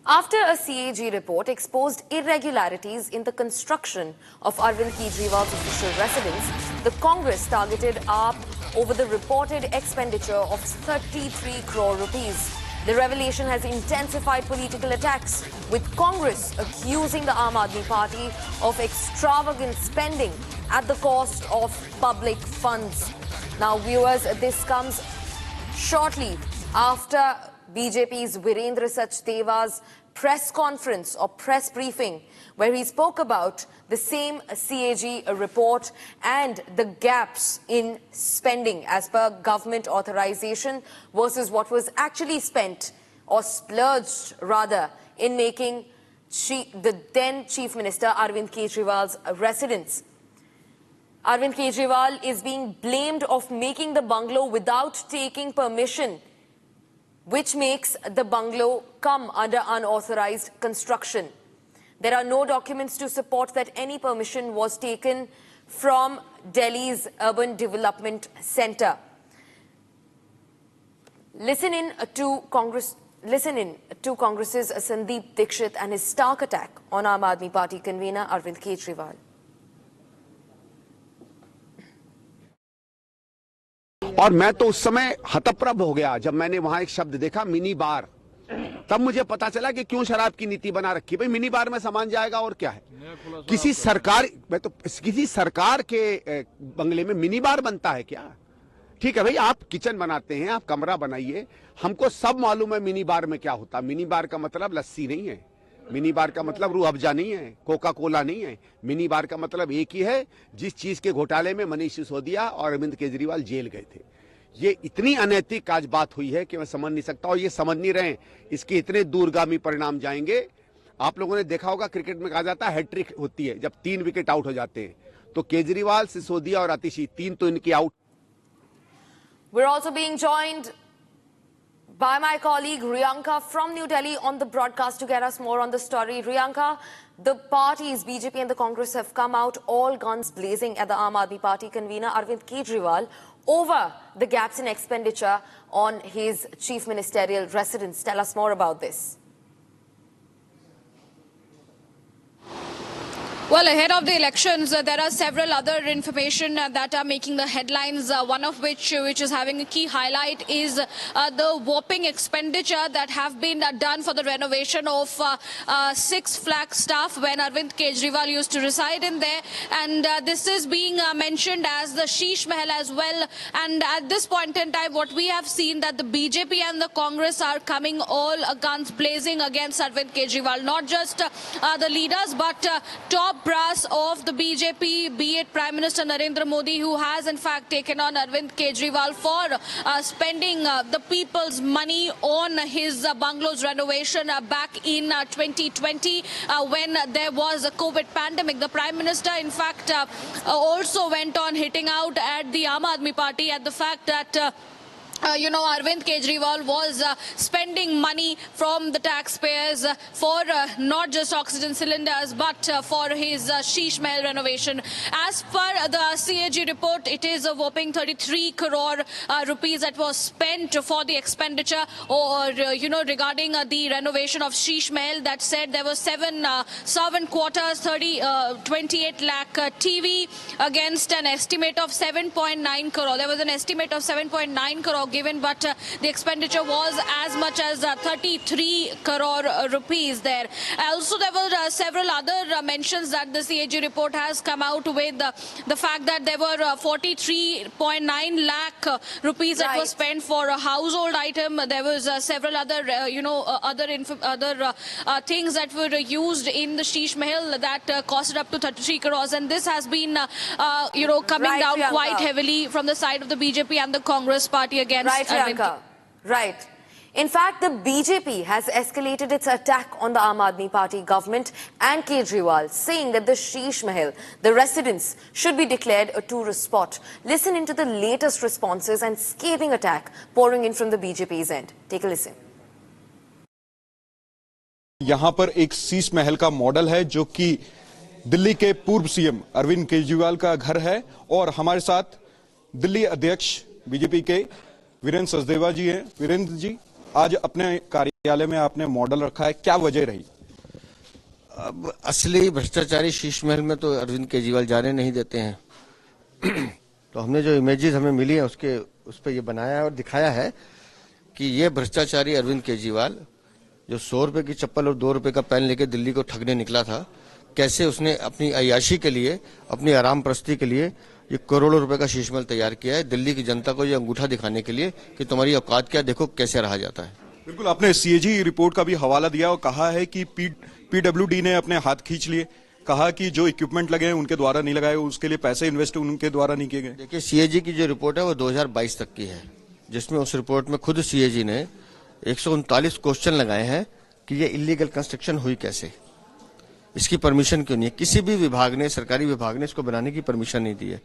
After a CAG report exposed irregularities in the construction of Arvind Kejriwal's official residence, the Congress targeted AAP over the reported expenditure of 33 crore rupees. The revelation has intensified political attacks, with Congress accusing the Aam Aadmi Party of extravagant spending at the cost of public funds. Now, viewers, this comes shortly after BJP's Virendra Sachdeva's press conference or press briefing, where he spoke about the same CAG report and the gaps in spending as per government authorization versus what was actually spent or splurged rather in making the then Chief Minister Arvind Kejriwal's residence. Arvind Kejriwal is being blamed of making the bungalow without taking permission, which makes the bungalow come under unauthorized construction. There are no documents to support that any permission was taken from Delhi's Urban Development Centre. Listen in to Congress's Sandeep Dixit and his stark attack on Aam Aadmi Party convener Arvind Kejriwal. और मैं तो उस समय हतप्रभ हो गया जब मैंने वहां एक शब्द देखा, मिनी बार। तब मुझे पता चला कि क्यों शराब की नीति बना रखी। भाई मिनी बार में सामान जाएगा और क्या है। किसी सरकार के बंगले में मिनी बार बनता है क्या? ठीक है भाई, आप किचन बनाते हैं, आप कमरा बनाइए। हमको सब मालूम है मिनी बार में क्या होता है। मिनी बार का मतलब लस्सी नहीं है, मिनी बार का मतलब रूह अफ़ज़ा नहीं है, कोका कोला नहीं है। मिनी बार का मतलब एक ही है, जिस चीज के घोटाले में मनीष सिसोदिया और अरविंद केजरीवाल जेल गए थे। ये इतनी अनैतिक आज बात हुई है कि मैं समझ नहीं सकता, और ये समझ नहीं रहे, इसके इतने दूरगामी परिणाम जाएंगे। आप लोगों ने देखा होगा, क्रिकेट में कहा जाता है हैट्रिक होती है जब 3 विकेट आउट हो जाते हैं, तो केजरीवाल, सिसोदिया और आतिशी, 3 तो इनकी out. We're also being joined by my colleague Riyanka from New Delhi on the broadcast to get us more on the story. Riyanka, the parties, BJP and the Congress, have come out all guns blazing at the Aam Aadmi Party convener Arvind Kejriwal over the gaps in expenditure on his chief ministerial residence. Tell us more about this. Well, ahead of the elections, there are several other information that are making the headlines, one of which is having a key highlight is the whopping expenditure that have been done for the renovation of Six Flags staff when Arvind Kejriwal used to reside in there. And this is being mentioned as the Sheesh Mahal as well. And at this point in time, what we have seen that the BJP and the Congress are coming all guns blazing against Arvind Kejriwal. Not just the leaders, but top brass of the BJP, be it Prime Minister Narendra Modi, who has in fact taken on Arvind Kejriwal for spending the people's money on his bungalow's renovation back in 2020 when there was a COVID pandemic. The Prime Minister in fact also went on hitting out at the Aam Aadmi Party at the fact that Arvind Kejriwal was spending money from the taxpayers for not just oxygen cylinders but for his Sheesh Mahal renovation. As per the CAG report, it is a whopping 33 crore rupees that was spent for the expenditure or, regarding the renovation of Sheesh Mahal. That said, there were 7 servant quarters, 28 lakh TV against an estimate of 7.9 crore. There was an estimate of 7.9 crore given, but the expenditure was as much as 33 crore rupees there. Also, there were several other mentions that the CAG report has come out with the fact that there were 43.9 lakh rupees that was spent for a household item. There was several other, other things that were used in the Sheesh Mahal that costed up to 33 crores, and this has been, coming down quite heavily from the side of the BJP and the Congress party against. Right, Riyanka. Right. In fact, the BJP has escalated its attack on the Aam Aadmi Party government and Kejriwal, saying that the Sheesh Mahal, the residence, should be declared a tourist spot. Listen into the latest responses and scathing attack pouring in from the BJP's end. Take a listen. यहाँ पर एक शीश महल का model है जो कि दिल्ली के पूर्व CM Arvind Kejriwal का घर है, और हमारे साथ दिल्ली अध्यक्ष बीजेपी के वीरेंद्र सचदेवा जी हैं। वीरेंद्र जी, आज अपने कार्य विद्यालय में आपने मॉडल रखा है, क्या वजह रही? अब असली भ्रष्टाचारी शीश महल में तो अरविंद केजरीवाल जाने नहीं देते हैं। तो हमने जो इमेजेस हमें मिली है उस पर ये बनाया है और दिखाया है कि ये भ्रष्टाचारी अरविंद केजरीवाल जो 100 रुपए की चप्पल और 2 रुपए का पेन लेके दिल्ली को ठगने निकला था, कैसे उसने अपनी अय्याशी के लिए, अपनी आराम प्रस्ती के लिए ये करोड़ों रुपए का शीश महल तैयार किया है, दिल्ली की जनता को ये अंगूठा दिखाने के लिए कि तुम्हारी औकात क्या, देखो कैसे रहा जाता है। बिल्कुल, आपने सीएजी रिपोर्ट का भी हवाला दिया और कहा है कि पीडब्ल्यूडी ने अपने हाथ खींच लिए, कहा कि जो इक्विपमेंट लगे हैं उनके द्वारा नहीं लगाए, उसके लिए पैसे इन्वेस्ट उनके द्वारा नहीं किए गए। देखिए, सीएजी की जो रिपोर्ट है वो 2022 तक की है, जिसमें उस रिपोर्ट में खुद सीएजी ने 139 क्वेश्चन लगाए हैं कि ये इलीगल कंस्ट्रक्शन हुई कैसे, इसकी परमिशन क्यों नहीं है। किसी भी विभाग ने, सरकारी विभाग ने इसको बनाने की परमिशन नहीं दी है।